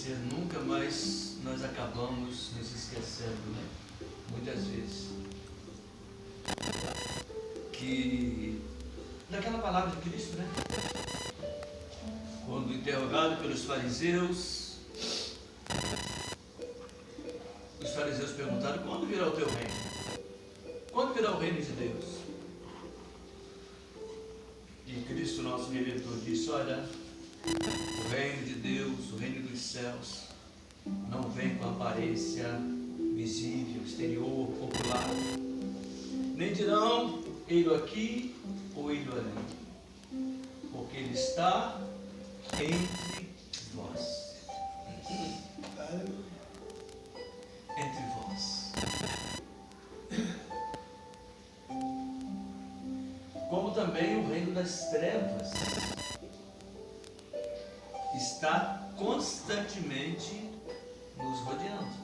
esquecer nunca, mas nós acabamos nos esquecendo, né? Muitas vezes. Que daquela palavra de Cristo, né? Quando interrogado pelos fariseus, os fariseus perguntaram: quando virá o teu reino? Quando virá o reino de Deus? E Cristo, nosso Redentor, disse: olha, o reino de Deus, o reino dos céus, não vem com aparência visível, exterior, popular. Nem dirão, ei-lo aqui ou ei-lo ali, porque ele está entre vós. Entre vós. Como também o reino das trevas está constantemente nos rodeando.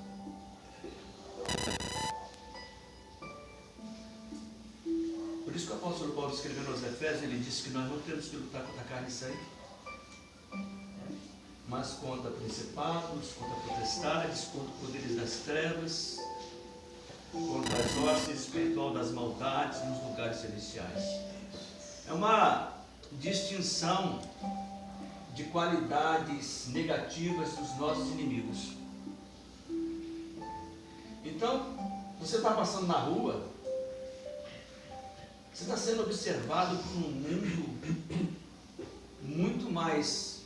Por isso que o apóstolo Paulo, escrevendo aos Efésios, ele disse que nós não temos que lutar contra carne e sangue, mas contra principados, contra potestades, contra poderes das trevas, contra as hostes espirituais das maldades nos lugares celestiais. É uma distinção de qualidades negativas dos nossos inimigos. Então, você está passando na rua, você está sendo observado por um mundo muito mais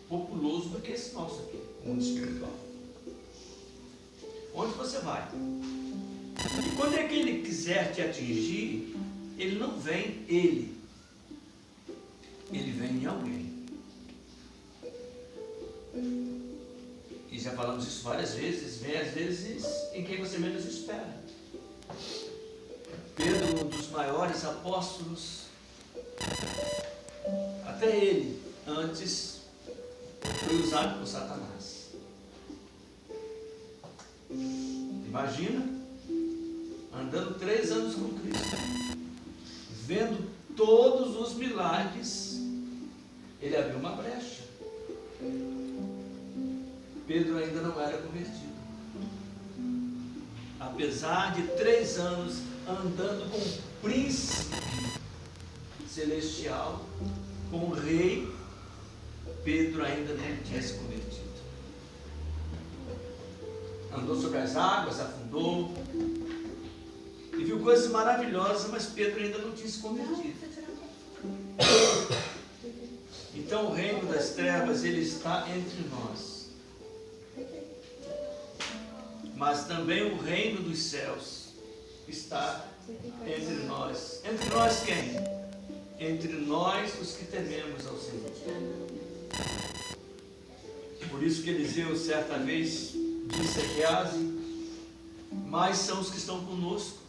populoso do que esse nosso aqui, o mundo espiritual. Onde você vai? E quando é que ele quiser te atingir, ele não vem ele vem em alguém. E já falamos isso várias vezes, vem às vezes em quem você menos espera. Pedro, um dos maiores apóstolos, até ele, antes, foi usado por Satanás. Imagina, andando 3 anos com Cristo, vendo todos os milagres, ele abriu uma brecha. Pedro ainda não era convertido. Apesar de 3 anos andando com o príncipe celestial, com o rei, Pedro ainda não tinha se convertido. Andou sobre as águas, afundou e viu coisas maravilhosas, mas Pedro ainda não tinha se convertido. Então o reino das trevas, ele está entre nós, mas também o reino dos céus está entre nós. Entre nós quem? Entre nós os que tememos ao Senhor. Por isso que Eliseu certa vez disse a Geazi: mais são os que estão conosco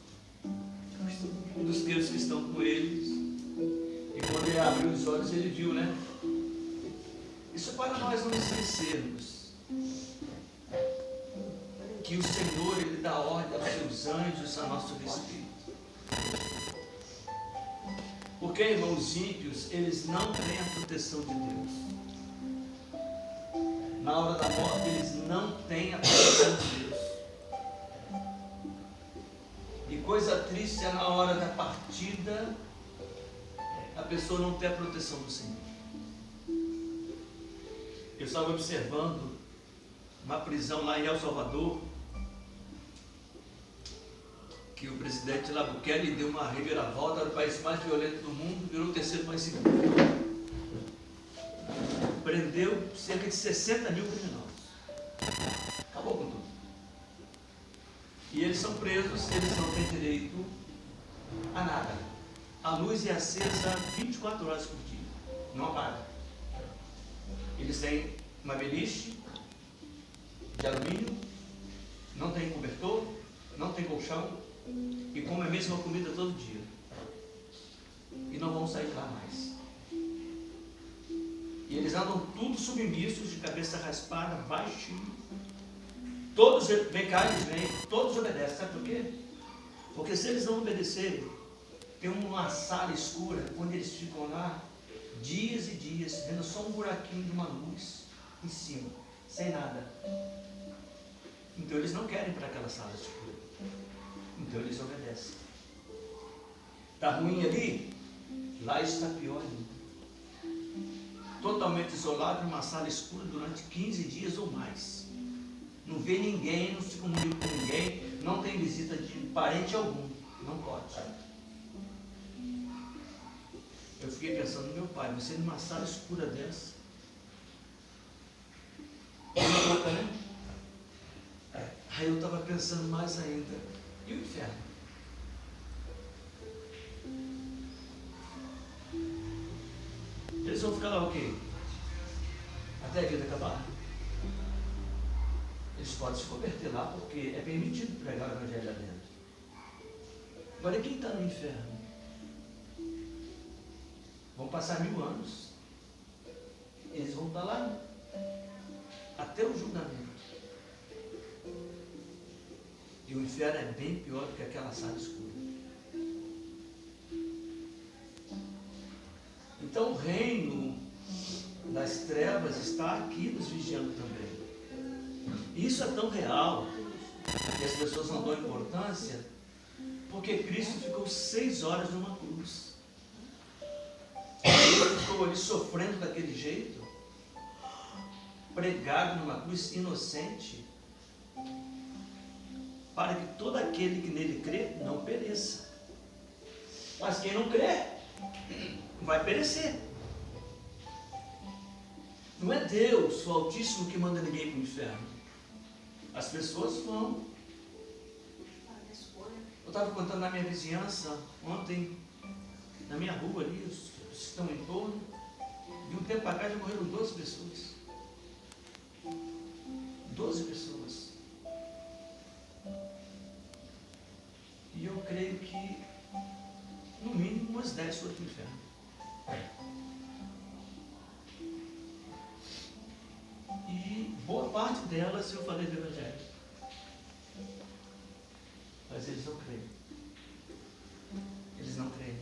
dos que os que estão com eles. E quando ele abriu os olhos, ele viu, né? Isso é para nós não esquecermos que o Senhor, ele dá ordem aos seus anjos a nosso respeito. Porque, irmãos ímpios, eles não têm a proteção de Deus. Na hora da morte, eles não têm a proteção de Deus. E coisa triste é na hora da partida, a pessoa não ter a proteção do Senhor. Eu estava observando uma prisão lá em El Salvador, que o presidente lá, Bukele, deu uma reviravolta, era o país mais violento do mundo, virou o 3º mais seguro. Prendeu cerca de 60 mil criminosos. Acabou com tudo. E eles são presos, eles não têm direito a nada. A luz é acesa 24 horas por dia, não apaga. Eles têm uma beliche de alumínio, não tem cobertor, não tem colchão, e comem a mesma comida todo dia. E não vão sair lá mais. E eles andam tudo submissos, de cabeça raspada, baixinho. Todos, vem cá, eles vêm, todos obedecem. Sabe por quê? Porque se eles não obedecerem, tem uma sala escura, onde eles ficam lá, dias e dias, vendo só um buraquinho de uma luz em cima. sem nada. Então eles não querem ir para aquela sala escura. Então eles obedecem. Está ruim ali? Lá está pior ainda. Totalmente isolado numa sala escura durante 15 dias ou mais. Não vê ninguém, não se comunica com ninguém, não tem visita de parente algum. Não pode. Eu fiquei pensando, meu pai, você numa sala escura dessa. Né? Aí eu estava pensando mais ainda, e o inferno? Eles vão ficar lá o quê? Até a vida acabar? Eles podem se converter lá porque é permitido pregar o evangelho lá dentro. Agora, quem está no inferno? Vão passar 1000 anos. Eles vão estar lá até o julgamento. E o inferno é bem pior do que aquela sala escura. Então o reino das trevas está aqui nos vigiando também. E isso é tão real que as pessoas não dão importância, porque Cristo ficou 6 horas numa cruz. Ele ficou ali sofrendo daquele jeito, pregado numa cruz inocente, para que todo aquele que nele crê não pereça. Mas quem não crê vai perecer. Não é Deus, o Altíssimo, que manda ninguém para o inferno. As pessoas vão. Eu estava contando na minha vizinhança ontem, na minha rua ali, os que estão em torno, de um tempo para cá já morreram 12 pessoas. 12 pessoas. E eu creio que, no mínimo, umas 10 foram para o inferno. E boa parte delas eu falei do Evangelho. Mas eles não creem. Eles não creem.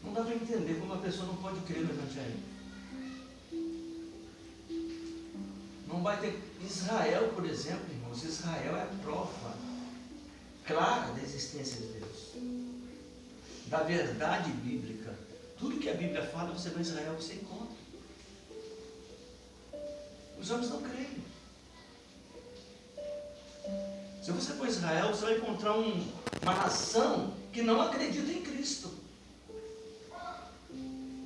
Não dá para entender como a pessoa não pode crer no Evangelho. Não vai ter. Israel, por exemplo, irmãos, Israel é a prova clara da existência de Deus, da verdade bíblica. Tudo que a Bíblia fala, você vai em Israel, você encontra. Os homens não creem. Se você for a Israel, você vai encontrar uma nação que não acredita em Cristo.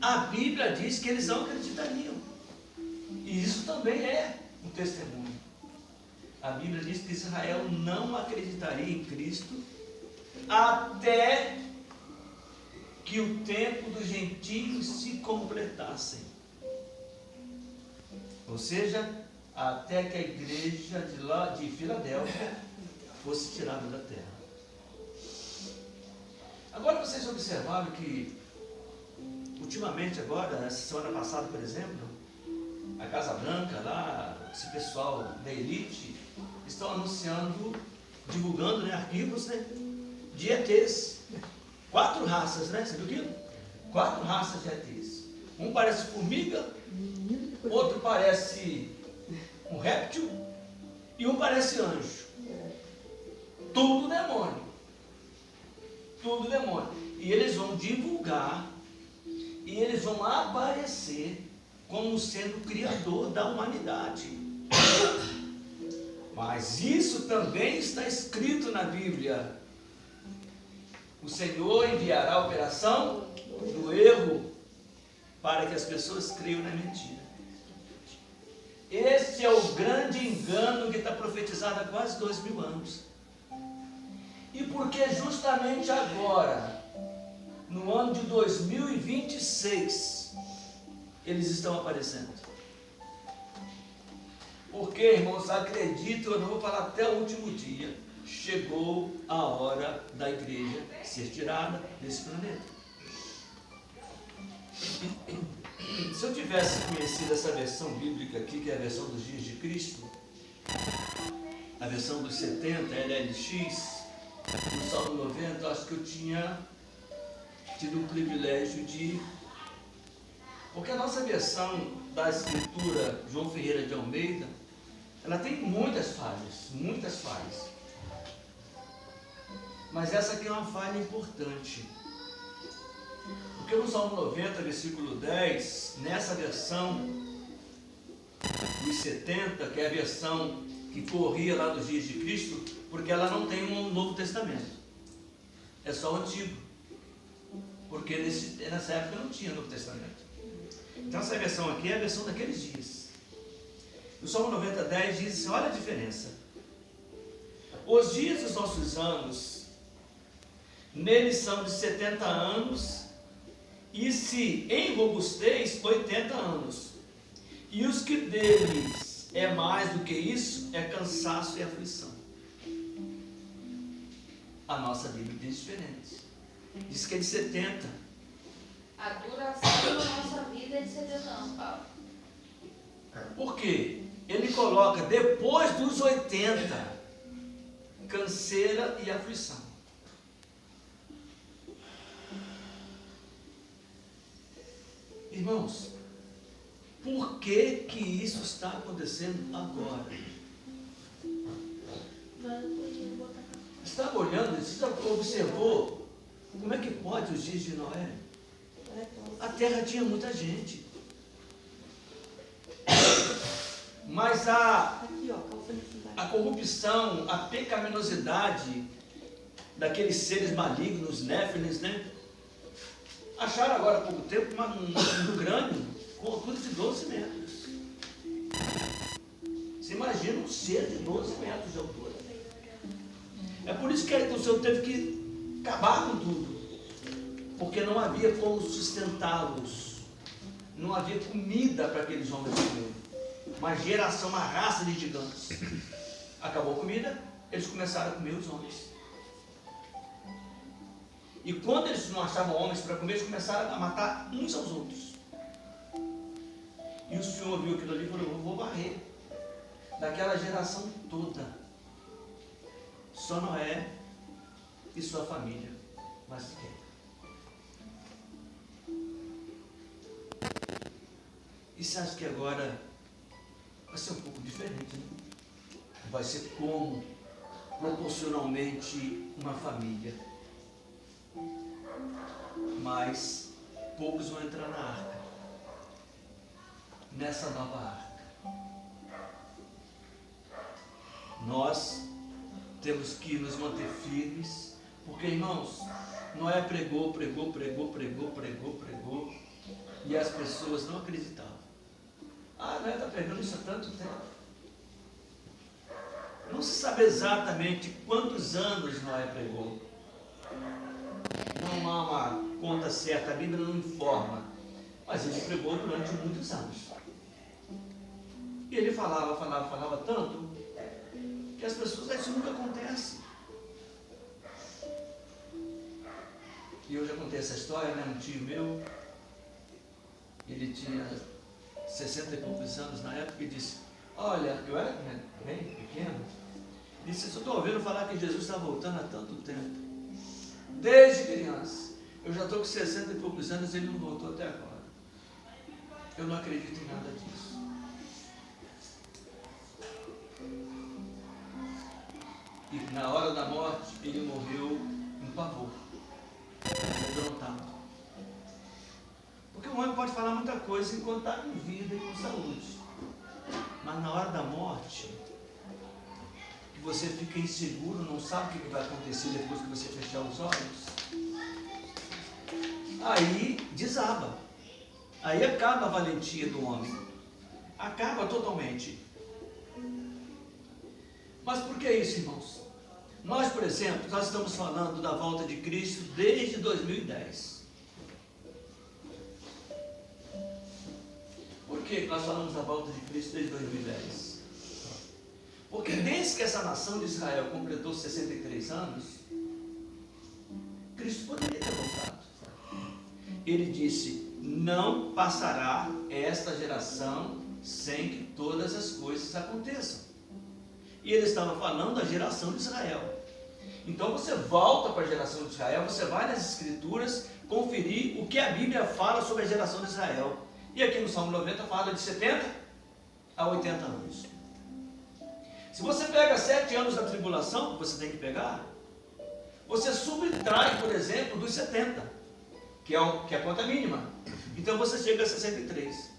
A Bíblia diz que eles não acreditariam. E isso também é um testemunho. A Bíblia diz que Israel não acreditaria em Cristo até que o tempo dos gentios se completassem. Ou seja, até que a igreja de Filadélfia fosse tirada da terra. Agora vocês observaram que, ultimamente agora, essa semana passada, por exemplo, a Casa Branca lá, esse pessoal da elite, estão anunciando, divulgando, né, arquivos, né, de ETs. 4 raças, né? Você viu aquilo? 4 raças de ETs. Um parece formiga, outro parece um réptil e um parece anjo. Tudo demônio. Tudo demônio. E eles vão divulgar e eles vão aparecer como sendo o criador da humanidade. Mas isso também está escrito na Bíblia. O Senhor enviará a operação do erro para que as pessoas creiam na mentira. Este é o grande engano que está profetizado há quase 2000 anos. E porque justamente agora, no ano de 2026, eles estão aparecendo. Porque, irmãos, acredito, eu não vou falar até o último dia, chegou a hora da igreja ser tirada desse planeta. Se eu tivesse conhecido essa versão bíblica aqui, que é a versão dos dias de Cristo, a versão dos 70, LLX, no Salmo 90, acho que eu tinha tido o privilégio de Porque a nossa versão da escritura João Ferreira de Almeida, ela tem muitas falhas, muitas falhas. Mas essa aqui é uma falha importante. Porque no Salmo 90, versículo 10, nessa versão dos 70, que é a versão que corria lá dos dias de Cristo, porque ela não tem um Novo Testamento. É só o Antigo. Porque nessa época não tinha Novo Testamento. Então essa versão aqui é a versão daqueles dias. O Salmo 90, 10 diz assim, olha a diferença. Os dias dos nossos anos, neles são de 70 anos, e se enrobusteis, 80 anos. E os que deles é mais do que isso, é cansaço e aflição. A nossa Bíblia diz diferente. Diz que é de 70. A duração da nossa vida é de 70 anos, Paulo. Por quê? Ele coloca depois dos 80, canseira e aflição. Irmãos, por que que isso está acontecendo agora? Estava olhando, você já observou como é que pode os dias de Noé? A terra tinha muita gente. Mas a corrupção, a pecaminosidade daqueles seres malignos, néfilins, né? Acharam agora há pouco tempo um crânio com altura de 12 metros. Você imagina um ser de 12 metros de altura. É por isso que o Senhor teve que acabar com tudo. Porque não havia como sustentá-los. Não havia comida para aqueles homens comerem. Uma geração, uma raça de gigantes. Acabou a comida, eles começaram a comer os homens. E quando eles não achavam homens para comer, eles começaram a matar uns aos outros. E o Senhor viu aquilo ali e falou, eu vou varrer daquela geração toda. Só Noé e sua família. Mas quem? E você acha que agora vai ser um pouco diferente, né? Vai ser como proporcionalmente uma família. Mas poucos vão entrar na arca. Nessa nova arca. Nós temos que nos manter firmes, porque, irmãos, Noé pregou, e as pessoas não acreditavam. Ah, Noé está pregando isso há tanto tempo. Não se sabe exatamente quantos anos Noé pregou. Não há uma conta certa, a Bíblia não informa. Mas ele pregou durante muitos anos. E ele falava tanto, que as pessoas, isso nunca acontece. E eu já contei essa história, né? Um tio meu, ele tinha 60 e poucos anos na época e disse, olha, eu era bem pequeno, disse, eu estou ouvindo falar que Jesus está voltando há tanto tempo. Desde criança. Eu já estou com 60 e poucos anos e ele não voltou até agora. Eu não acredito em nada disso. E na hora da morte, ele morreu em pavor. Amedrontado. Porque o homem pode falar muita coisa enquanto está com vida e com saúde. Mas na hora da morte, que você fica inseguro, não sabe o que vai acontecer depois que você fechar os olhos, aí desaba. Aí acaba a valentia do homem. Acaba totalmente. Mas por que isso, irmãos? Nós, por exemplo, nós estamos falando da volta de Cristo desde 2010. Por que nós falamos da volta de Cristo desde 2010? Porque desde que essa nação de Israel completou 63 anos, Cristo poderia ter voltado. Ele disse, não passará esta geração sem que todas as coisas aconteçam. E ele estava falando da geração de Israel. Então você volta para a geração de Israel, você vai nas Escrituras conferir o que a Bíblia fala sobre a geração de Israel. E aqui no Salmo 90 fala de 70 a 80 anos. Se você pega 7 anos da tribulação, que você tem que pegar, você subtrai, por exemplo, dos 70, que é a conta mínima. Então você chega a 63.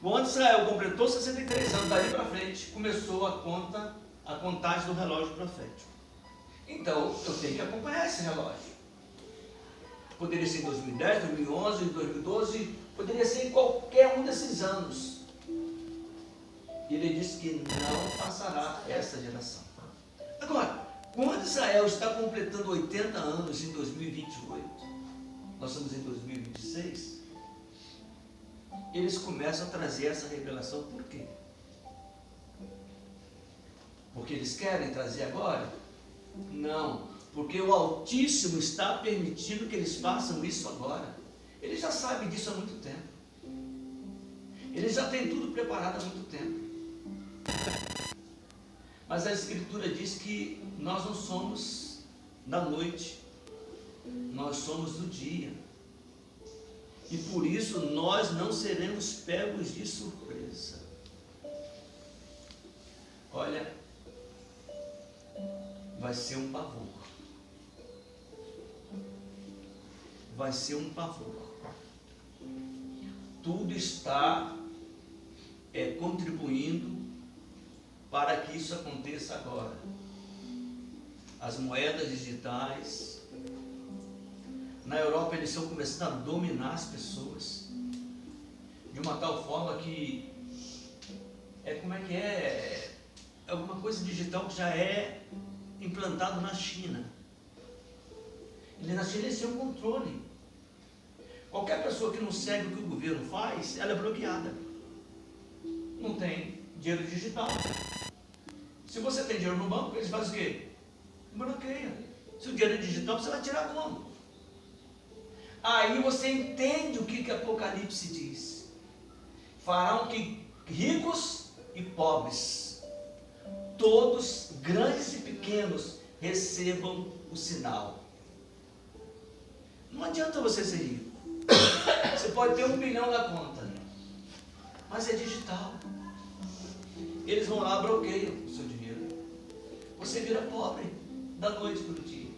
Quando Israel completou 63 anos, dali para frente, começou a contagem do relógio profético. Então, eu tenho que acompanhar esse relógio. Poderia ser em 2010, 2011, 2012, poderia ser em qualquer um desses anos. E ele disse que não passará essa geração. Agora, quando Israel está completando 80 anos em 2028, nós estamos em 2026, eles começam a trazer essa revelação. Por quê? Porque eles querem trazer agora? Não, porque o Altíssimo está permitindo que eles façam isso agora. Eles já sabem disso há muito tempo. Eles já têm tudo preparado há muito tempo. Mas a Escritura diz que nós não somos da noite, nós somos do dia. E por isso nós não seremos pegos de surpresa. Olha, vai ser um pavor. Vai ser um pavor. Tudo está contribuindo para que isso aconteça agora. As moedas digitais. Na Europa eles estão começando a dominar as pessoas de uma tal forma que é alguma coisa digital que já é implantado na China. Na China eles têm um controle. Qualquer pessoa que não segue o que o governo faz, ela é bloqueada. Não tem dinheiro digital. Se você tem dinheiro no banco, eles fazem o quê? Bloqueia. Se o dinheiro é digital, você vai tirar como? Aí você entende o que Apocalipse diz. Farão que ricos e pobres, todos, grandes e pequenos, recebam o sinal. Não adianta você ser rico. Você pode ter 1 bilhão na conta, mas é digital. Eles vão lá, bloqueiam o seu dinheiro. Você vira pobre da noite para o dia.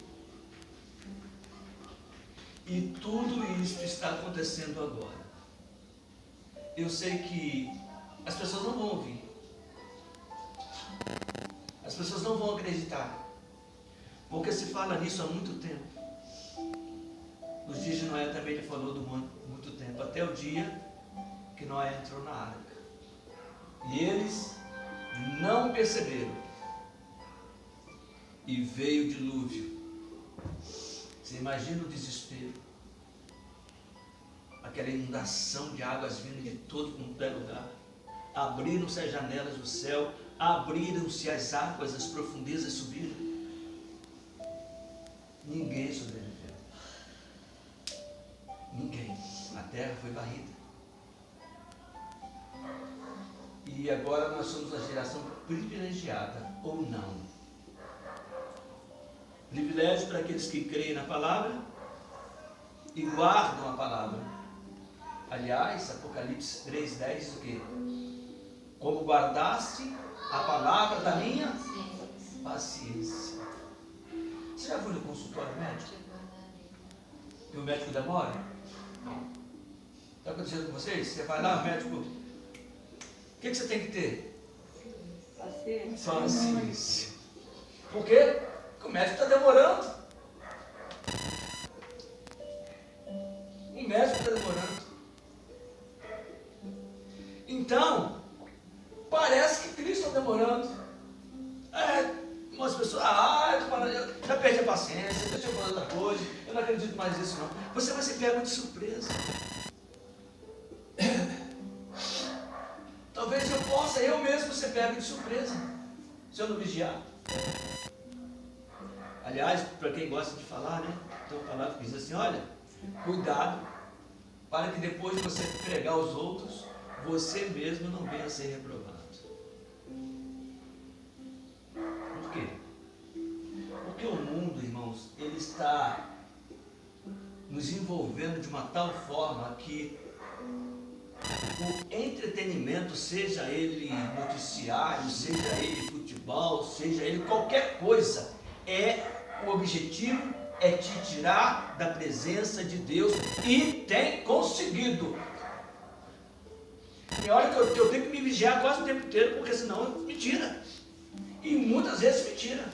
E tudo isso está acontecendo agora. Eu sei que as pessoas não vão ouvir. As pessoas não vão acreditar. Porque se fala nisso há muito tempo. Nos dias de Noé também ele falou do muito tempo. Até o dia que Noé entrou na arca. E eles não perceberam. E veio o dilúvio. Você imagina o desespero. Aquela inundação de águas vindo de todo quanto é lugar. Abriram-se as janelas do céu, abriram-se as águas, as profundezas subiram. Ninguém sobreviveu. Ninguém. A terra foi varrida. E agora nós somos a geração privilegiada, ou não. Privilégio para aqueles que creem na palavra e guardam a palavra. Aliás, Apocalipse 3,10 diz o quê? Como guardaste a palavra da minha paciência. Você já foi no consultório médico? E o médico demora? Está acontecendo com vocês? Você vai lá, o médico... O que você tem que ter? Paciência. Por quê? Porque o médico está demorando. O médico está demorando. Então, parece que Cristo está demorando. Umas pessoas, eu já perdi a paciência, deixa eu falar outra coisa, eu não acredito mais nisso não. Você vai ser pego de surpresa. Talvez eu mesmo ser pego de surpresa, se eu não vigiar. Aliás, para quem gosta de falar, né? Tem uma palavra que diz assim, olha, cuidado, para que depois de você pregar aos outros, você mesmo não venha a ser reprovado. Por quê? Porque o mundo, irmãos, ele está nos envolvendo de uma tal forma que O entretenimento, seja ele noticiário, seja ele futebol, seja ele qualquer coisa, o objetivo é te tirar da presença de Deus e tem conseguido. E olha que eu tenho que me vigiar quase o tempo inteiro, porque senão me tira. E muitas vezes me tira.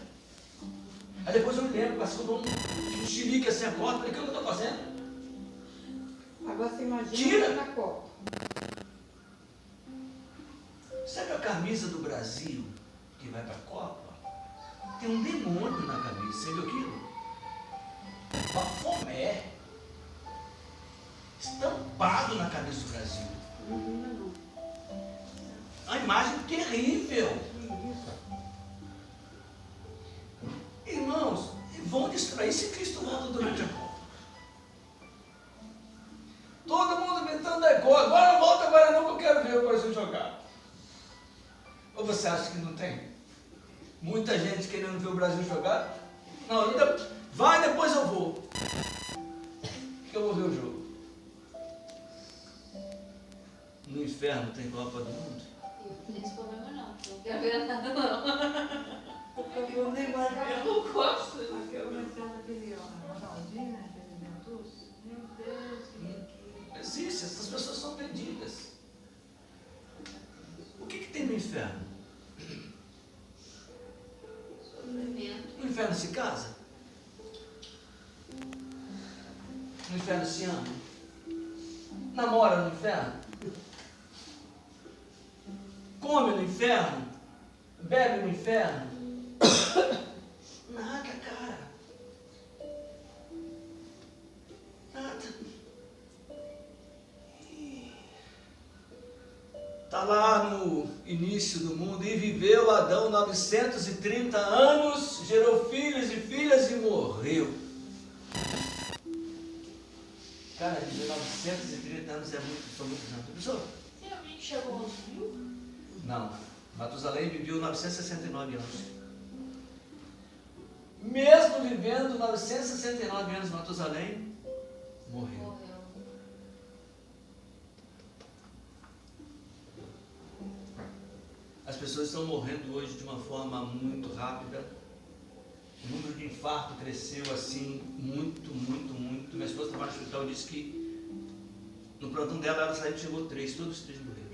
Aí depois eu me lembro, parece que eu dou um chilique assim a porta, falei, o que eu estou fazendo? Agora você imagina Tira. na Copa. Sabe a camisa do Brasil que vai para a Copa? Tem um demônio na camisa, você viu aquilo? Bafomé. Estampado na camisa do Brasil. Uma imagem terrível. Irmãos, vão distrair se Cristo volta durante a Copa. Todo mundo gritando gol. Agora não volta, agora não, que eu quero ver o Brasil jogar. Ou você acha que não tem? Muita gente querendo ver o Brasil jogar? Não, vai, depois eu vou. Que eu vou ver o jogo. No inferno tem Copa do Mundo? Eu não tenho esse problema não. Não quero ver nada não. Porque o negócio Eu não gosto. aqui eu comecei naquele Ronaldinho, né? Aquele Juventus. Meu Deus, que Existe, essas pessoas são vendidas. O que tem no inferno? Sofrimento. No inferno se casa? No inferno se ama? Namora no inferno? Come no inferno? Bebe no inferno? Nada, cara. Nada. Está lá no início do mundo, e viveu Adão 930 anos, gerou filhos e filhas e morreu. Cara, viver 930 anos é muito, são muitos anos. Pessoal? Realmente chegou aos 1000? Não. Matusalém viveu 969 anos. Mesmo vivendo 969 anos, Matusalém morreu. Morreu. As pessoas estão morrendo hoje de uma forma muito rápida. O número de infarto cresceu assim, muito, muito, muito. Minha esposa trabalha no hospital e disse que no plantão dela ela saiu e chegou 3, todos 3 morreram.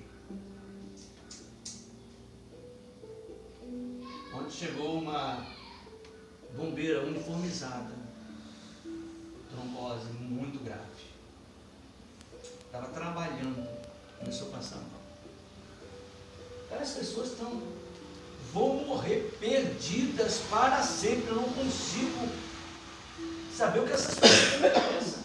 Ontem chegou uma bombeira uniformizada, trombose muito grave. Estava trabalhando, começou a passar mal. Cara, as pessoas vão morrer perdidas para sempre. Eu não consigo saber o que essas pessoas têm na cabeça.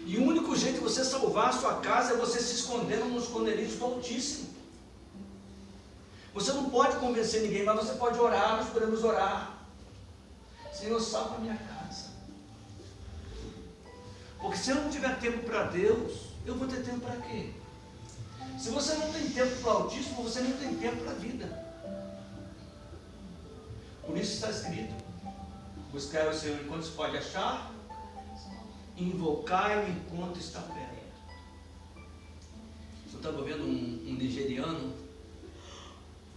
E o único jeito de você salvar a sua casa é você se escondendo nos esconderijos do Altíssimo. Você não pode convencer ninguém, mas você pode orar, nós podemos orar. Senhor, salva a minha casa. Porque se eu não tiver tempo para Deus, eu vou ter tempo para quê? Se você não tem tempo para o Altíssimo, você não tem tempo para a vida. Por isso está escrito: buscai o Senhor enquanto se pode achar, invocai-o enquanto está perto. Eu estava vendo um nigeriano,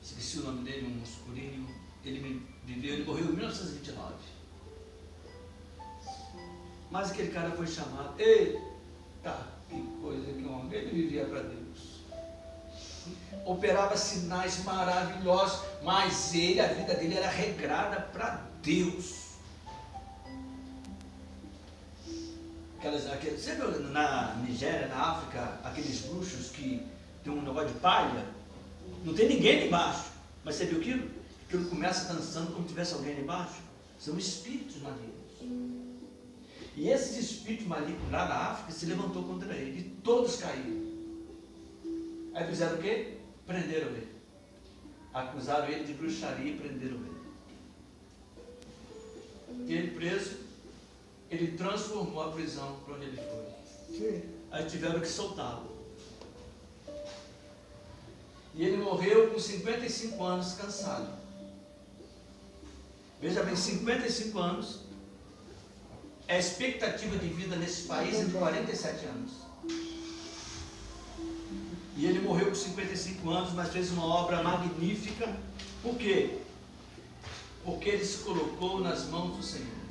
esqueci o nome dele, um musculinho. Ele morreu em 1929. Mas aquele cara foi chamado. Eita, que coisa, que homem. Ele vivia para Deus. Operava sinais maravilhosos, mas a vida dele era regrada para Deus. Você viu na Nigéria, na África, aqueles bruxos que tem um negócio de palha? Não tem ninguém ali embaixo. Mas você viu aquilo? Aquilo começa dançando como se tivesse alguém ali embaixo. São espíritos malignos. E esses espíritos malignos lá da África se levantou contra ele. E todos caíram. Aí fizeram o quê? Prenderam ele. Acusaram ele de bruxaria e prenderam ele. E ele preso, ele transformou a prisão para onde ele foi. Sim. Aí tiveram que soltá-lo. E ele morreu com 55 anos cansado. Veja bem, 55 anos, a expectativa de vida nesse país é de 47 anos. E ele morreu com 55 anos, mas fez uma obra magnífica. Por quê? Porque ele se colocou nas mãos do Senhor.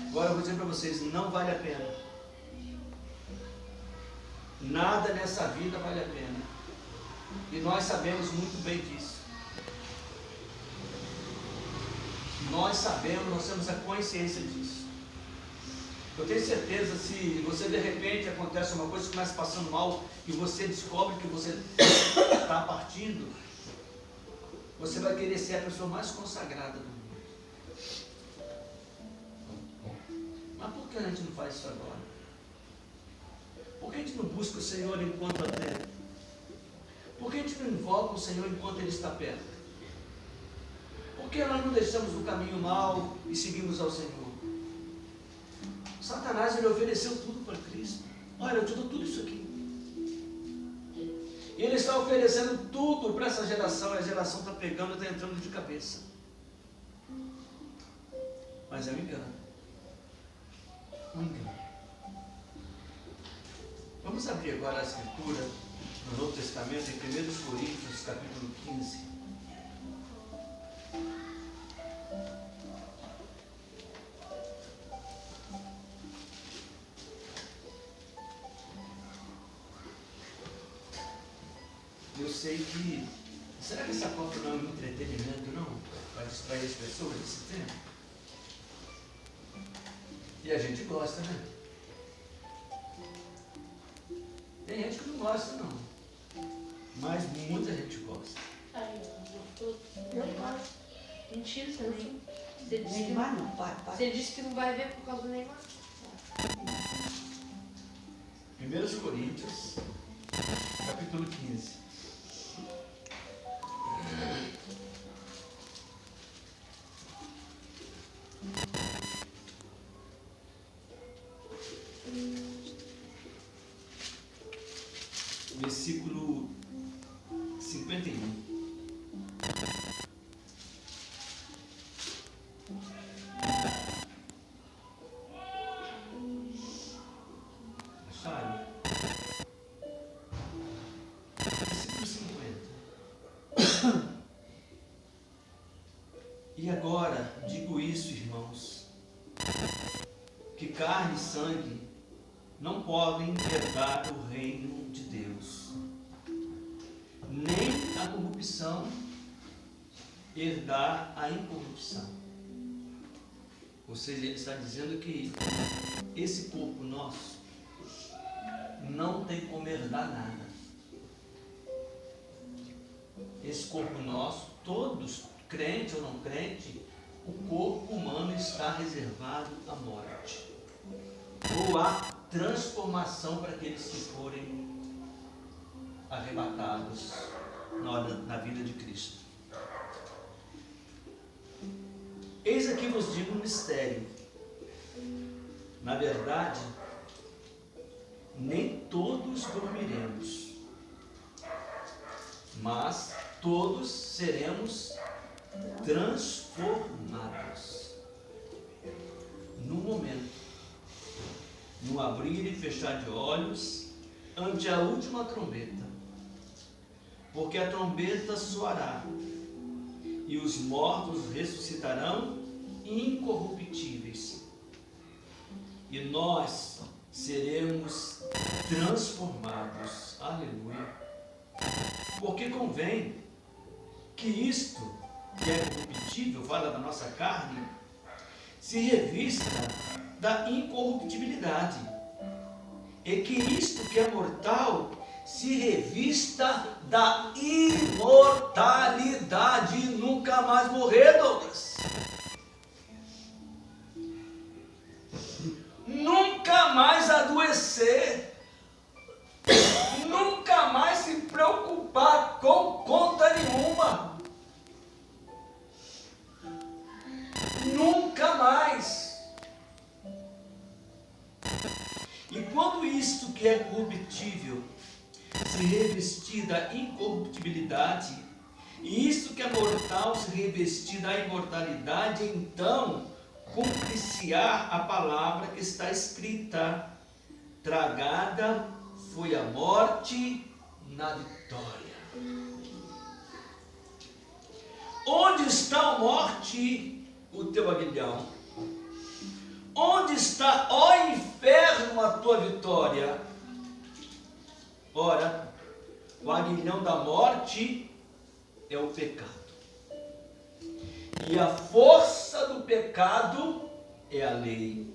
Agora eu vou dizer para vocês, não vale a pena. Nada nessa vida vale a pena. E nós sabemos muito bem disso. Nós sabemos, nós temos a consciência disso. Eu tenho certeza, se você de repente acontece uma coisa, começa passando mal e você descobre que você está partindo, você vai querer ser a pessoa mais consagrada do mundo. Mas por que a gente não faz isso agora? Por que a gente não busca o Senhor enquanto há tempo? Por que a gente não invoca o Senhor enquanto Ele está perto? Por que nós não deixamos o caminho mau e seguimos ao Senhor? Satanás, ele ofereceu tudo para Cristo. Olha, eu te dou tudo isso aqui. E ele está oferecendo tudo para essa geração, e a geração está pegando e está entrando de cabeça. Mas é um engano. Um engano. Vamos abrir agora a Escritura no Novo Testamento, em 1 Coríntios, capítulo 15. Eu sei que... Será que essa Copa não é um entretenimento, não? Para distrair as pessoas desse tempo? E a gente gosta, né? Tem gente que não gosta, não. Mas muita gente gosta. Mentira, você nem. Você disse que Neymar não, para. Você disse que não vai ver por causa do Neymar. 1 Coríntios, capítulo 15. Versículo 51. Acharam? Versículo 50. E agora digo isso, irmãos, que carne e sangue não podem herdar o reino de Deus, nem a corrupção herdar a incorrupção. Ou seja, ele está dizendo que esse corpo nosso não tem como herdar nada. Esse corpo nosso, todos, crente ou não crente, o corpo humano está reservado à morte, ou à transformação para aqueles que forem arrebatados na vida de Cristo. Eis aqui vos digo um mistério. Na verdade, nem todos dormiremos, mas todos seremos transformados no momento, no abrir e fechar de olhos, ante a última trombeta, porque a trombeta soará e os mortos ressuscitarão incorruptíveis, e nós seremos transformados. Aleluia! Porque convém que isto que é corruptível, fala da nossa carne, se revista da incorruptibilidade, e que isto que é mortal se revista da imortalidade. Nunca mais morrer, Douglas. Nunca mais adoecer. Nunca mais se preocupar com conta nenhuma. Nunca mais. E quando isto que é corruptível se revestir da incorruptibilidade, E isso que é mortal se revestir da imortalidade, então cumprir-se-á a palavra que está escrita: tragada foi a morte na vitória. Onde está a morte, o teu aguilhão? Onde está, ó inferno, a tua vitória? Ora, o aguilhão da morte é o pecado, e a força do pecado é a lei.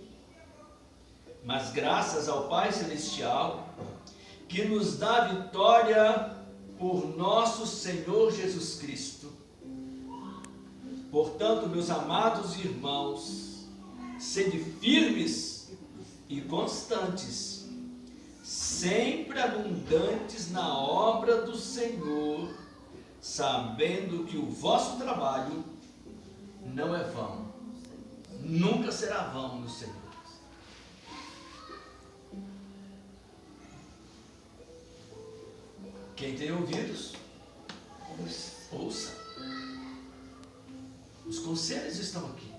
Mas graças ao Pai Celestial, que nos dá vitória por nosso Senhor Jesus Cristo. Portanto, meus amados irmãos, sede firmes e constantes, sempre abundantes na obra do Senhor, sabendo que o vosso trabalho não é vão, nunca será vão no Senhor. Quem tem ouvidos, ouça. Os conselhos estão aqui,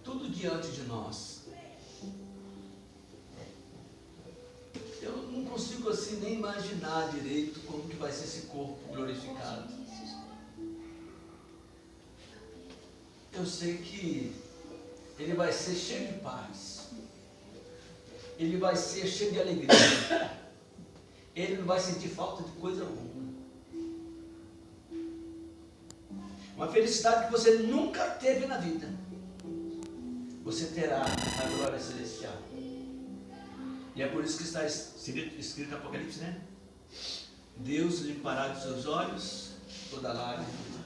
tudo diante de nós. Eu não consigo assim nem imaginar direito como que vai ser esse corpo glorificado. Eu sei que ele vai ser cheio de paz, ele vai ser cheio de alegria, ele não vai sentir falta de coisa alguma. Uma felicidade que você nunca teve na vida, você terá na glória celestial. E é por isso que está escrito no Apocalipse, né? Deus limpará dos seus olhos toda lágrima.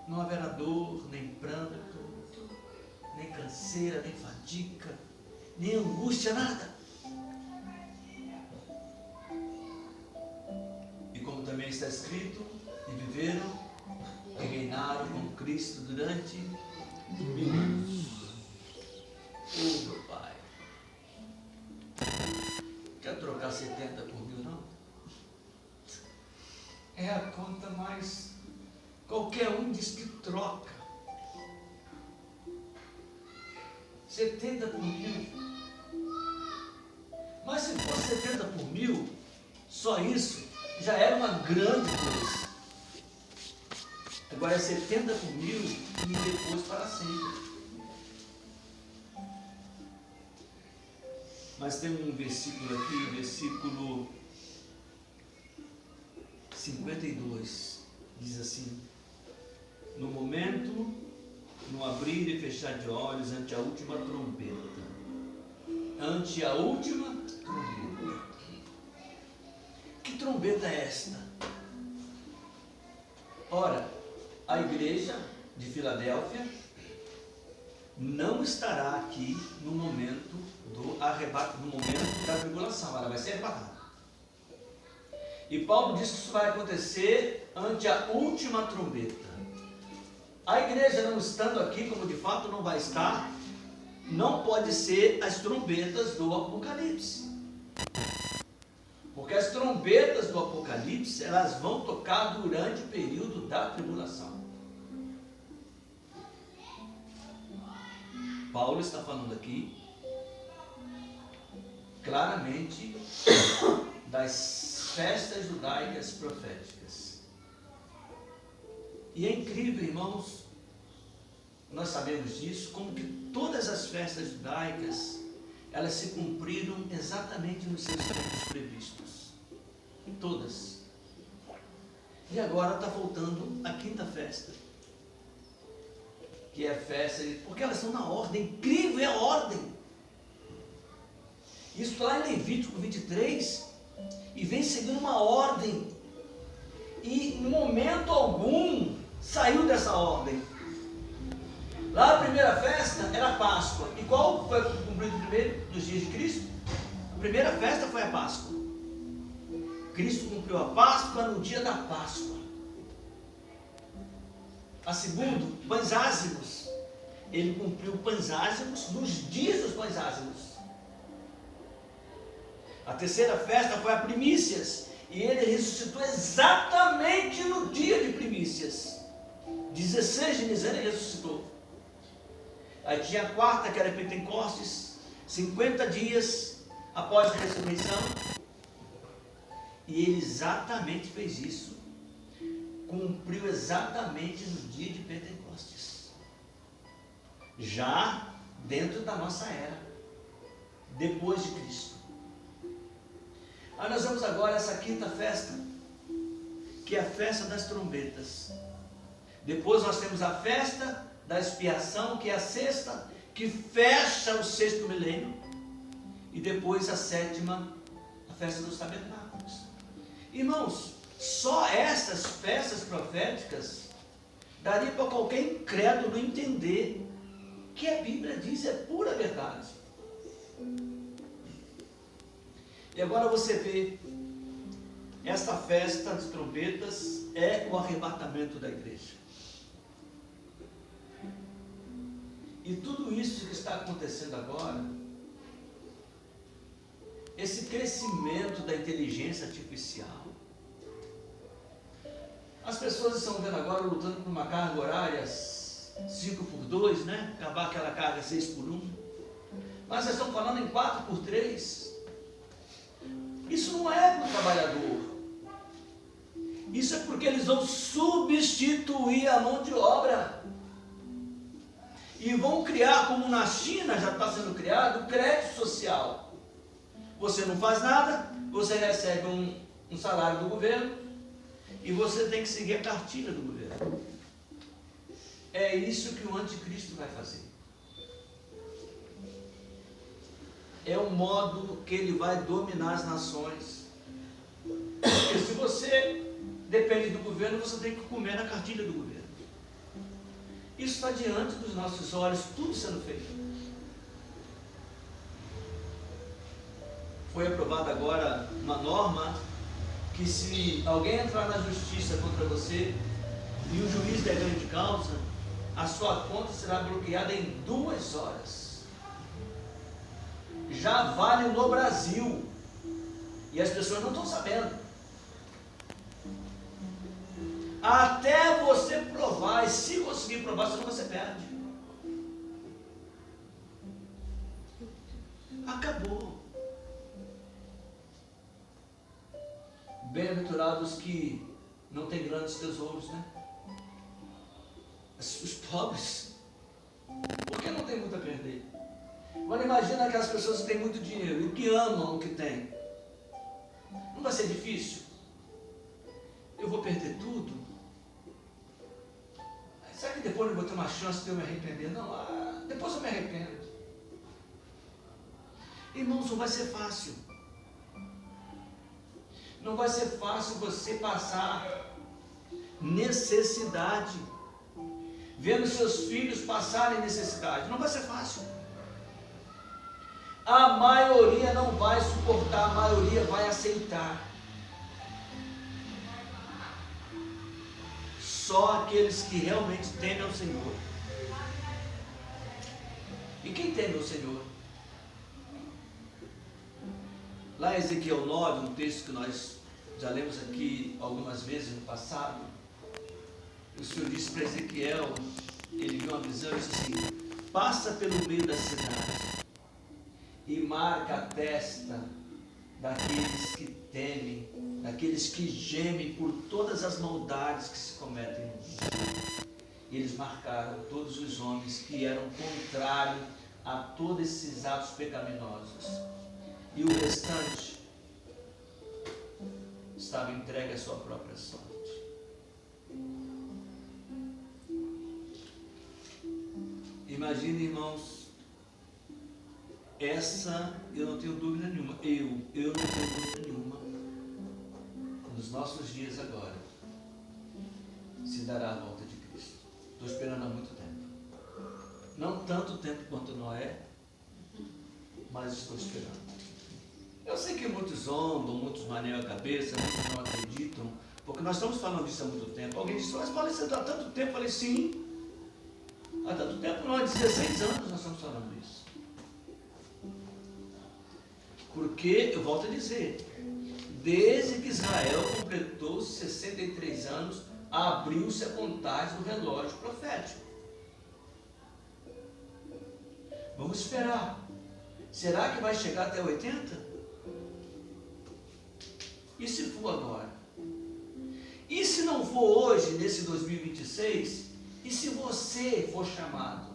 Não haverá dor, nem pranto, nem canseira, nem fadiga, nem angústia, nada. E como também está escrito, e viveram e reinaram com Cristo durante 1000 anos. Oh, meu Pai, quer trocar 70 por 1000, não? É a conta mais... Qualquer um diz que troca. 70 por 1000. Mas se fosse 70 por 1000, só isso já era uma grande coisa. Agora é 70 por 1000 e depois para sempre. Mas tem um versículo aqui, o versículo 52, diz assim: no momento, no abrir e fechar de olhos, ante a última trombeta. Ante a última trombeta. Que trombeta é esta? Ora, a igreja de Filadélfia não estará aqui no momento do arrebato, no momento da tribulação, ela vai ser arrebatada. E Paulo diz que isso vai acontecer ante a última trombeta. A igreja não estando aqui, como de fato não vai estar, não pode ser as trombetas do Apocalipse. Porque as trombetas do Apocalipse, elas vão tocar durante o período da tribulação. Paulo está falando aqui claramente das festas judaicas proféticas. E é incrível, irmãos, nós sabemos disso, como que todas as festas judaicas, elas se cumpriram exatamente nos seus tempos previstos. Todas. E agora está faltando a quinta festa, que é a festa, porque elas estão na ordem, incrível é a ordem. Isso está lá em Levítico 23, e vem seguindo uma ordem, e em momento algum saiu dessa ordem. Lá a primeira festa era a Páscoa, e qual foi cumprido primeiro nos dias de Cristo? A primeira festa foi a Páscoa. Cristo cumpriu a Páscoa no dia da Páscoa. A segunda, pães ázimos, ele cumpriu pães ázimos nos dias dos pães ázimos. A terceira festa foi a primícias, E ele ressuscitou exatamente no dia de primícias. 16 de Nisan ele ressuscitou. Aí tinha a quarta, que era Pentecostes, 50 dias após a ressurreição. E ele exatamente fez isso. Cumpriu exatamente no dia de Pentecostes. Já dentro da nossa era. Depois de Cristo. Aí nós vamos agora a essa quinta festa, que é a festa das trombetas. Depois nós temos a festa da expiação, que é a sexta, que fecha o sexto milênio. E depois a sétima, a festa dos tabernáculos. Irmãos, só essas festas proféticas daria para qualquer incrédulo entender que a Bíblia diz é pura verdade. E agora você vê, esta festa de trombetas é o arrebatamento da igreja. E tudo isso que está acontecendo agora, esse crescimento da inteligência artificial, as pessoas estão vendo agora lutando por uma carga horária 5x2, né? Acabar aquela carga 6x1. Mas eles estão falando em 4x3. Isso não é para o trabalhador. Isso é porque eles vão substituir a mão de obra. E vão criar, como na China já está sendo criado, o crédito social. Você não faz nada, você recebe um salário do governo e você tem que seguir a cartilha do governo. É isso que o anticristo vai fazer. É o modo que ele vai dominar as nações. Porque se você depende do governo, você tem que comer na cartilha do governo. Isso está diante dos nossos olhos, tudo sendo feito. Foi aprovada agora uma norma que se alguém entrar na justiça contra você e o juiz der grande causa, a sua conta será bloqueada em 2 horas. Já vale no Brasil. E as pessoas não estão sabendo. Até você provar, e se conseguir provar, senão você perde. Acabou. Bem-aventurados que não têm grandes tesouros, né? Os pobres. Porque não tem muito a perder. Agora imagina aquelas pessoas que têm muito dinheiro e que amam o que têm. Não vai ser difícil? Eu vou perder tudo? Será que depois eu vou ter uma chance de eu me arrepender? Não, depois eu me arrependo. Irmãos, não vai ser fácil. Não vai ser fácil você passar necessidade, vendo seus filhos passarem necessidade. Não vai ser fácil. A maioria não vai suportar, a maioria vai aceitar. Só aqueles que realmente temem ao Senhor. E quem teme ao Senhor? Lá em Ezequiel 9, um texto que nós já lemos aqui algumas vezes no passado, o Senhor disse para Ezequiel, ele viu uma visão e disse assim: passa pelo meio da cidade e marca a testa daqueles que temem, daqueles que gemem por todas as maldades que se cometem no mundo. E eles marcaram todos os homens que eram contrários a todos esses atos pecaminosos. E o restante estava entregue à sua própria sorte. Imagine, irmãos, essa eu não tenho dúvida nenhuma. Eu não tenho dúvida nenhuma. Nos nossos dias agora, se dará a volta de Cristo. Estou esperando há muito tempo. Não tanto tempo quanto Noé, mas estou esperando. Eu sei que muitos zombam, muitos maneiam a cabeça, muitos não acreditam, porque nós estamos falando disso há muito tempo. Alguém disse: mas faleceu há tanto tempo. Eu falei: sim, há tanto tempo não, há 16 anos nós estamos falando isso. Porque, eu volto a dizer, Desde que Israel completou 63 anos, abriu-se a contagem do relógio profético. Vamos esperar. Será que vai chegar até 80? E se for agora? E se não for hoje, nesse 2026? E se você for chamado?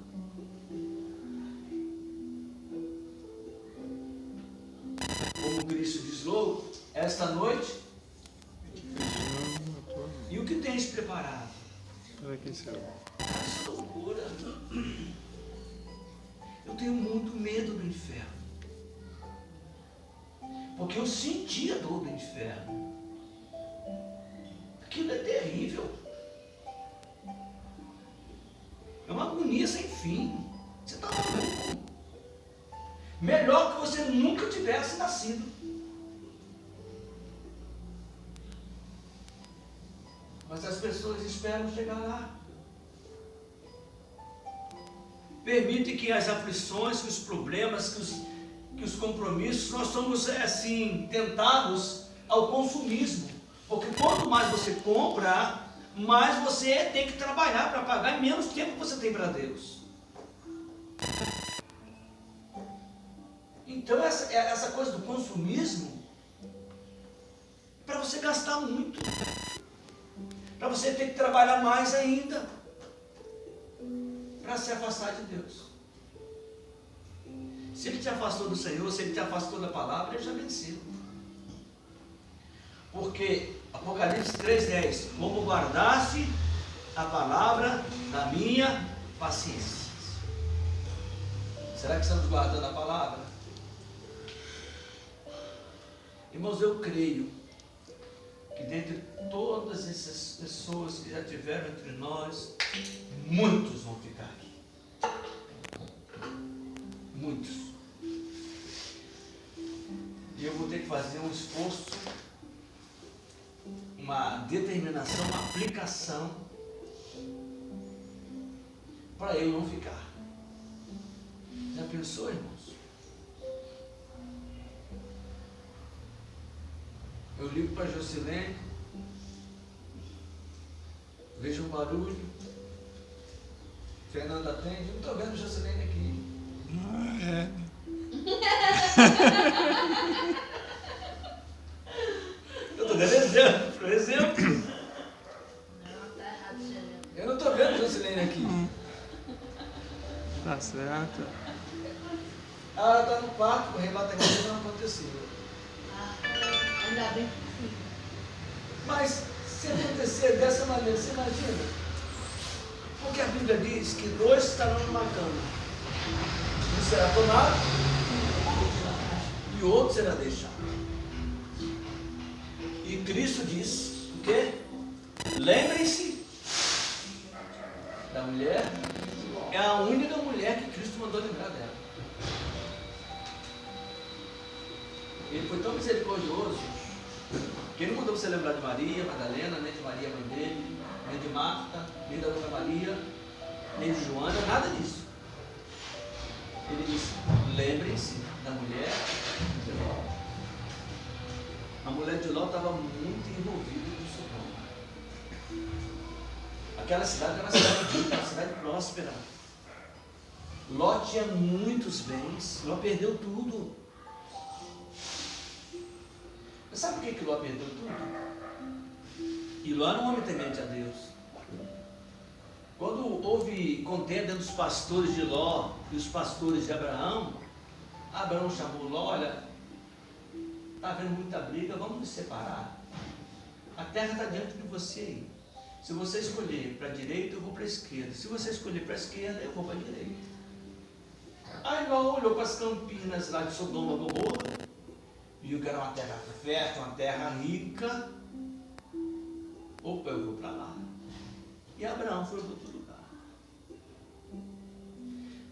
Como Cristo diz louco, esta noite, e o que tens preparado? Isso é loucura. Eu tenho muito medo do inferno, porque eu senti a dor do inferno. Aquilo é terrível. É uma agonia sem fim. Você está maluco. Melhor que você nunca tivesse nascido. Mas as pessoas esperam chegar lá. Permite que as aflições, que os problemas, que os compromissos, nós somos assim, tentados ao consumismo. Porque quanto mais você compra, mais você tem que trabalhar para pagar e menos tempo você tem para Deus. Então essa coisa do consumismo, para você gastar muito, para você ter que trabalhar mais ainda, para se afastar de Deus. Se Ele te afastou do Senhor, se Ele te afastou da palavra, Ele já venceu. Porque Apocalipse 3,10, como guardaste a palavra da minha paciência. Será que estamos guardando a palavra? Irmãos, eu creio que dentre todas essas pessoas que já tiveram entre nós, muitos vão ficar aqui. Muitos. E eu vou ter que fazer um esforço, uma determinação, uma aplicação para eu não ficar. Já pensou, irmãos? Eu ligo para a Jocilene, vejo um barulho, Fernanda atende, não estou vendo a Jocilene aqui. Eu estou dando exemplo, por exemplo. Eu não estou vendo a Jocilene aqui. Tá certo. Ela está no quarto, o arrebatamento não aconteceu. Ainda bem que sim. Mas se acontecer dessa maneira, você imagina? Porque a Bíblia diz que 2 estarão numa cama. Um será tomado e o outro será deixado. E Cristo diz o quê? Lembrem-se da mulher. É a única mulher que Cristo mandou lembrar dela. Ele foi tão misericordioso que ele não mandou você lembrar de Maria Madalena, nem de Maria, mãe dele, nem de Marta, nem da Dona Maria, nem de Joana, nada disso. Ele disse, lembrem-se da mulher de Ló. A mulher de Ló estava muito envolvida com Sodoma. Aquela cidade era uma cidade rica, uma cidade próspera. Ló tinha muitos bens, Ló perdeu tudo. Sabe por que Ló perdeu tudo? E Ló era um homem temente a Deus. Quando houve contenda entre os pastores de Ló e os pastores de Abraão, Abraão chamou Ló, olha, está havendo muita briga, vamos nos separar. A terra está diante de você aí. Se você escolher para a direita, eu vou para a esquerda. Se você escolher para a esquerda, eu vou para a direita. Aí Ló olhou para as campinas lá de Sodoma e Gomorra, viu que era uma terra fértil, uma terra rica. Opa, eu vou para lá. E Abraão foi para outro lugar.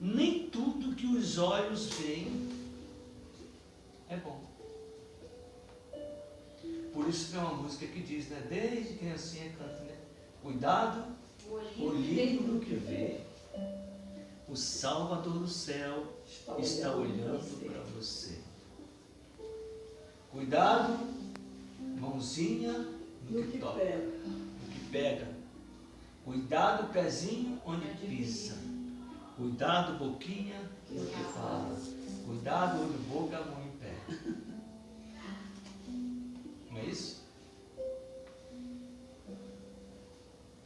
Nem tudo que os olhos veem é bom. Por isso tem uma música que diz, né? Desde criancinha canta, né? Cuidado, o livro que vê. O Salvador do céu está olhando para você. Cuidado mãozinha no que toca, pega. no que pega. Cuidado pezinho onde pisa. Cuidado boquinha no que fala. Cuidado olho, boca, mão e pé. Não é isso?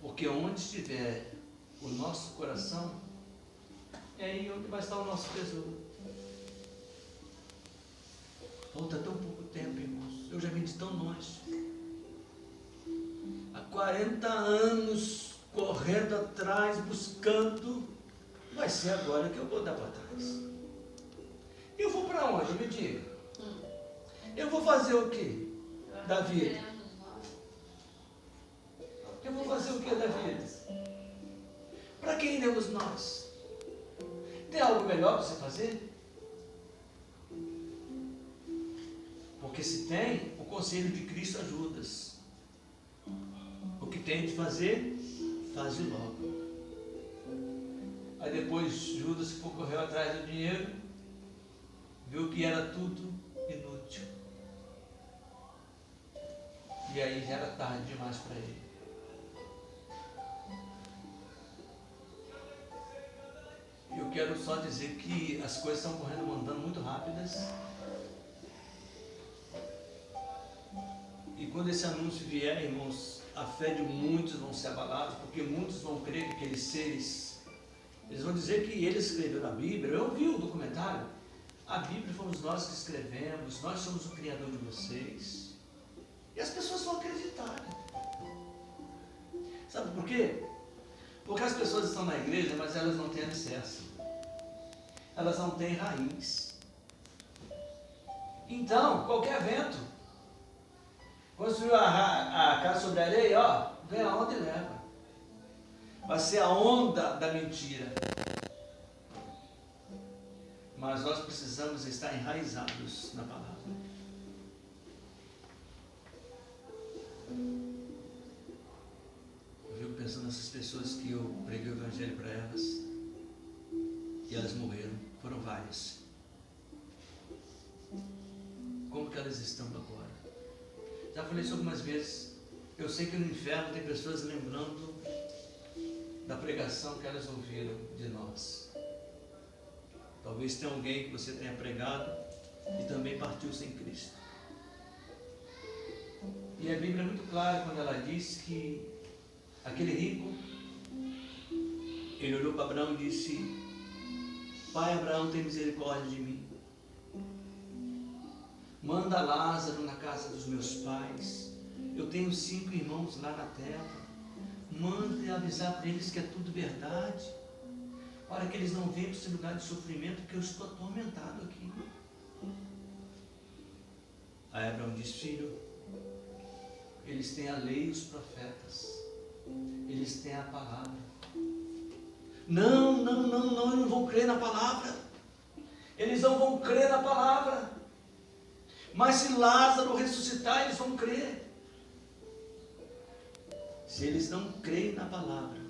Porque onde estiver o nosso coração, é aí onde vai estar o nosso tesouro. Falta tão pouco tempo, irmãos. Eu já vim de tão longe. Há 40 anos correndo atrás, buscando. Vai ser agora que eu vou dar para trás. Eu vou para onde? Me diga. Eu vou fazer o quê da vida? Eu vou fazer o que da vida? Para quem iremos nós? Tem algo melhor para você fazer? Porque se tem, o conselho de Cristo ajuda-se. O que tem de fazer, faz logo. Aí depois Judas correu atrás do dinheiro, viu que era tudo inútil. E aí já era tarde demais para ele. Eu quero só dizer que as coisas estão correndo, andando muito rápidas. E quando esse anúncio vier, irmãos, a fé de muitos vão ser abalados, porque muitos vão crer que aqueles seres, eles vão dizer que ele escreveu na Bíblia. Eu ouvi o documentário. A Bíblia fomos nós que escrevemos, nós somos o Criador de vocês. E as pessoas vão acreditar. Sabe por quê? Porque as pessoas estão na igreja, mas elas não têm alicerce. Elas não têm raiz. Então, qualquer vento, construiu a casa sobre a areia, ó, vem a onda e leva. Vai ser a onda da mentira. Mas nós precisamos estar enraizados na palavra. Eu fico pensando nessas pessoas que eu preguei o evangelho para elas e elas morreram. Foram várias. Como que elas estão agora? Já falei isso algumas vezes. Eu sei que no inferno tem pessoas lembrando da pregação que elas ouviram de nós. Talvez tenha alguém que você tenha pregado e também partiu sem Cristo. E a Bíblia é muito clara quando ela diz que aquele rico, ele olhou para Abraão e disse: Pai Abraão, tem misericórdia de mim. Manda Lázaro na casa dos meus pais. Eu tenho 5 irmãos lá na terra. Manda avisar para eles que é tudo verdade, para que eles não venham para esse lugar de sofrimento, porque eu estou atormentado aqui. Aí Abraão disse: Filho, eles têm a lei e os profetas. Eles têm a palavra. Não, eles não vão crer na palavra. Eles não vão crer na palavra. Mas se Lázaro ressuscitar, eles vão crer. Se eles não creem na palavra,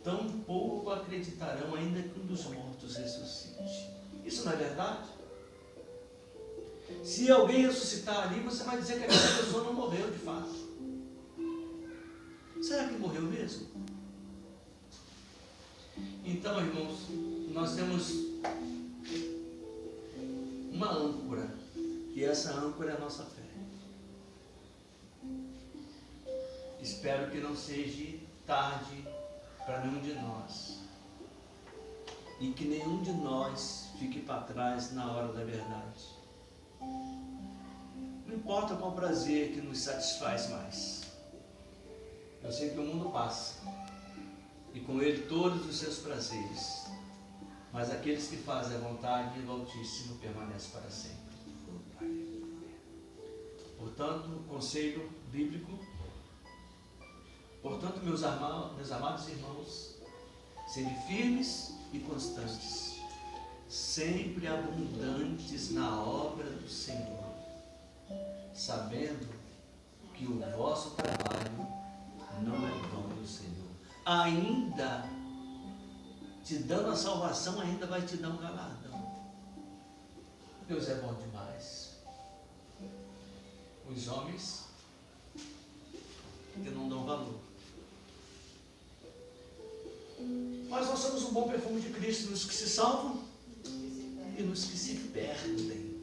tampouco acreditarão ainda que um dos mortos ressuscite. Isso não é verdade? Se alguém ressuscitar ali, você vai dizer que aquela pessoa não morreu de fato. Será que morreu mesmo? Então, irmãos, nós temos uma âncora, e essa âncora é a nossa fé. Espero que não seja tarde para nenhum de nós, e que nenhum de nós fique para trás na hora da verdade. Não importa qual prazer que nos satisfaz mais. Eu sei que o mundo passa, e com ele todos os seus prazeres, mas aqueles que fazem a vontade do Altíssimo permanecem para sempre. Portanto, conselho bíblico. Portanto, meus amados irmãos, sede firmes e constantes, sempre abundantes na obra do Senhor, sabendo que o vosso trabalho não é vão do Senhor. Ainda te dando a salvação, ainda vai te dar um galardão. Deus é bom demais. Os homens que não dão valor. Mas nós somos um bom perfume de Cristo nos que se salvam e nos que se perdem.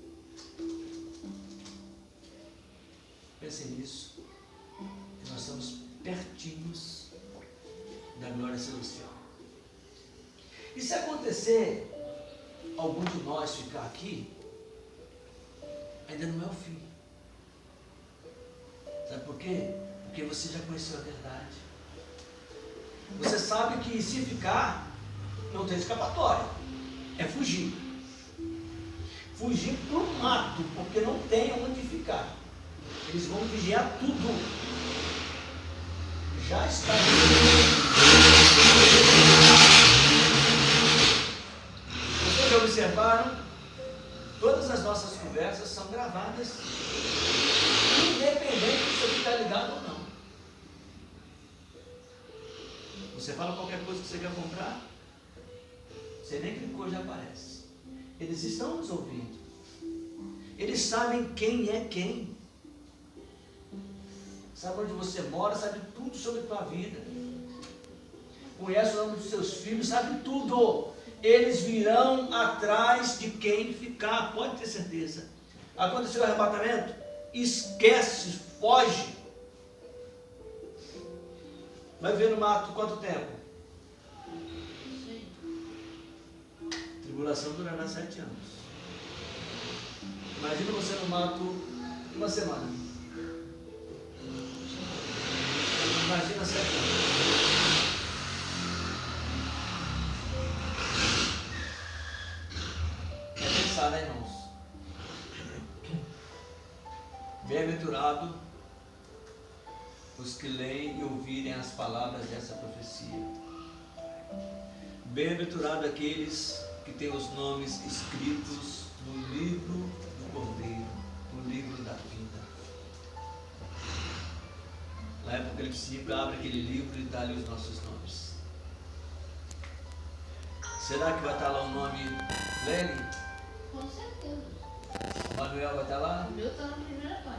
Pensem nisso, que nós estamos pertinhos da glória celestial. E se acontecer algum de nós ficar aqui, ainda não é o fim. Sabe por quê? Porque você já conheceu a verdade. Você sabe que se ficar, não tem escapatória. É fugir. Fugir para o mato, porque não tem onde ficar. Eles vão vigiar tudo. Já está. Vocês já observaram? Todas as nossas conversas são gravadas, independente se você está ligado ou não. Você fala qualquer coisa que você quer comprar, você nem clicou, já aparece. Eles estão nos ouvindo. Eles sabem quem é quem. Sabe onde você mora, sabe tudo sobre a tua vida. Conhece o nome dos seus filhos, sabe tudo. Eles virão atrás de quem ficar, pode ter certeza. Aconteceu o arrebatamento? Esquece, foge. Vai ver no mato quanto tempo? Tribulação durará 7 anos. Imagina você no mato uma semana. Imagina 7 anos. É pensar, né, irmãos? Bem-aventurado os que leem e ouvirem as palavras dessa profecia. Bem-aventurado aqueles que têm os nomes escritos no livro do Cordeiro, no livro da vida. Lá em Apocalipse abre aquele livro e dá ali os nossos nomes. Será que vai estar lá o nome Lely? Com certeza. O Manuel vai estar lá? O meu está na primeira página.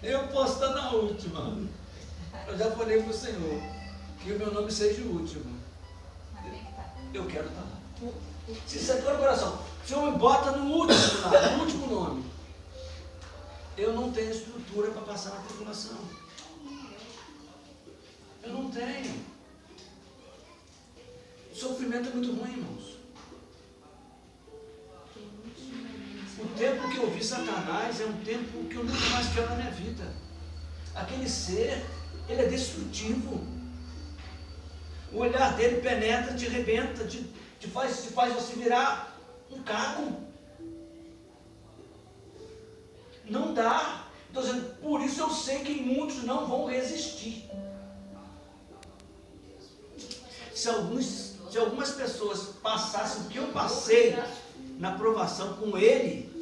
Eu posso estar na última. Eu já falei para o Senhor que o meu nome seja o último. Eu quero estar lá. Se isso é do coração, o Senhor me bota no último lá, no último nome. Eu não tenho estrutura para passar na tribulação. Eu não tenho. O sofrimento é muito ruim, irmãos. O tempo que eu vi Satanás é um tempo que eu nunca mais quero na minha vida. Aquele ser, ele é destrutivo. O olhar dele penetra, te arrebenta, te faz você virar um caco. Não dá. Então, por isso eu sei que muitos não vão resistir. Se algumas pessoas passassem o que eu passei na provação com ele,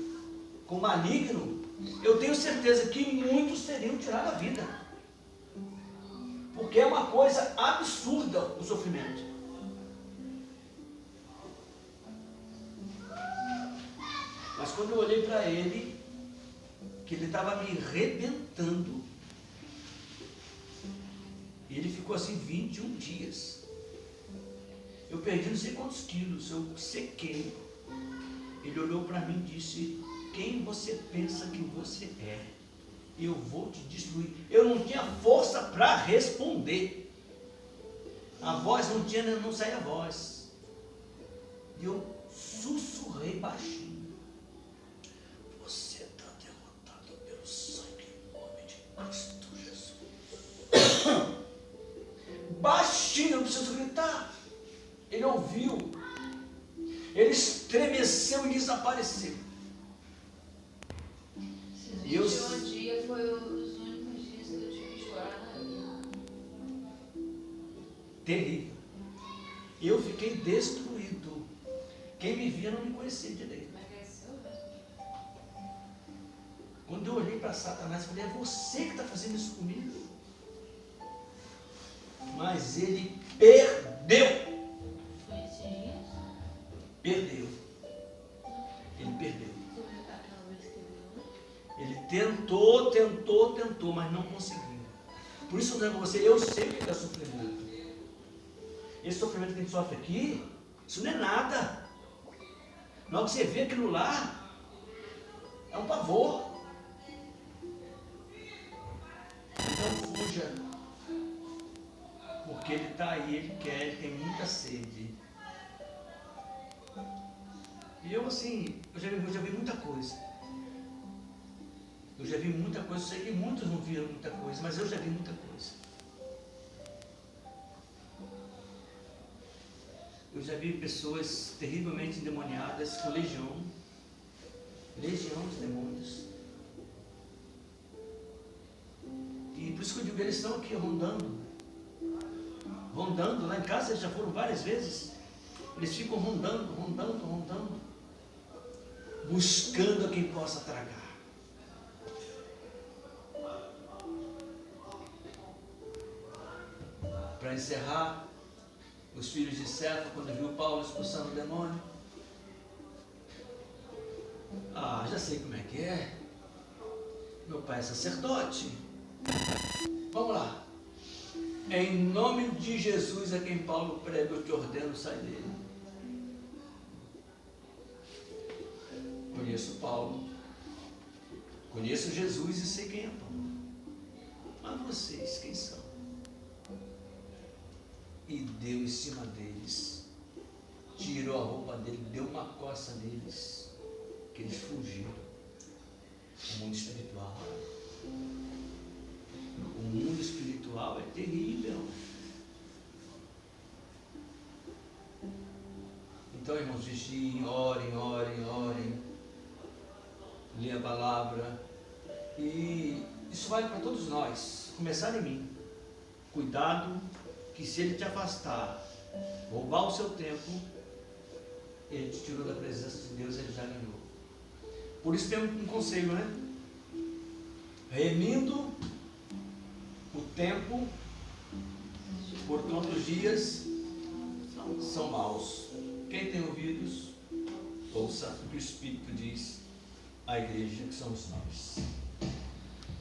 com o maligno, eu tenho certeza que muitos seriam tirados da vida. Porque é uma coisa absurda o sofrimento. Mas quando eu olhei para ele, que ele estava me arrebentando, e ele ficou assim 21 dias. Eu perdi não sei quantos quilos, eu sequei. Ele olhou para mim e disse: quem você pensa que você é? Eu vou te destruir. Eu não tinha força para responder. A voz não saía a voz. E eu sussurrei baixinho: você está derrotado pelo sangue em nome de Cristo Jesus. Baixinho, não preciso gritar. Ele ouviu. Ele estremeceu e desapareceu. E um dia foi os únicos dias que eu tive que chorar na vida. Terrível. Eu fiquei destruído. Quem me via não me conhecia direito. Emagreceu, né? Quando eu olhei para Satanás, eu falei: é você que está fazendo isso comigo? Mas ele perdeu. Foi esses dias? Perdeu. Ele perdeu. conseguir. Por isso eu digo para você, eu sei o que é sofrimento. Esse sofrimento que a gente sofre aqui, isso não é nada. Na hora que você vê aquilo lá, é um pavor. Então fuja. Porque ele está aí, ele quer, ele tem muita sede. E eu assim, eu já vi muita coisa. Eu já vi muita coisa, eu sei que muitos não viram muita coisa, mas eu já vi muita coisa. Eu já vi pessoas terrivelmente endemoniadas com legião de demônios. E por isso que eu digo, eles estão aqui rondando, lá em casa eles já foram várias vezes, eles ficam rondando, buscando a quem possa tragar. Para encerrar, os filhos de Cefa, quando viu Paulo expulsando o demônio, já sei como é que é, meu pai é sacerdote, vamos lá, em nome de Jesus a quem Paulo prega, eu te ordeno, sai dele. Conheço Paulo, conheço Jesus e sei quem é Paulo, mas vocês quem são? E deu em cima deles, tirou a roupa dele, deu uma coça neles, que eles fugiram. O mundo espiritual, é terrível. Então, irmãos, vigiem, orem, leiam a palavra, e isso vale para todos nós, começar em mim. Cuidado, que se ele te afastar, roubar o seu tempo, ele te tirou da presença de Deus, ele já ganhou. Por isso tem um conselho, né? Remindo o tempo, porquanto os dias são maus. Quem tem ouvidos, ouça o que o Espírito diz à igreja, que somos nós.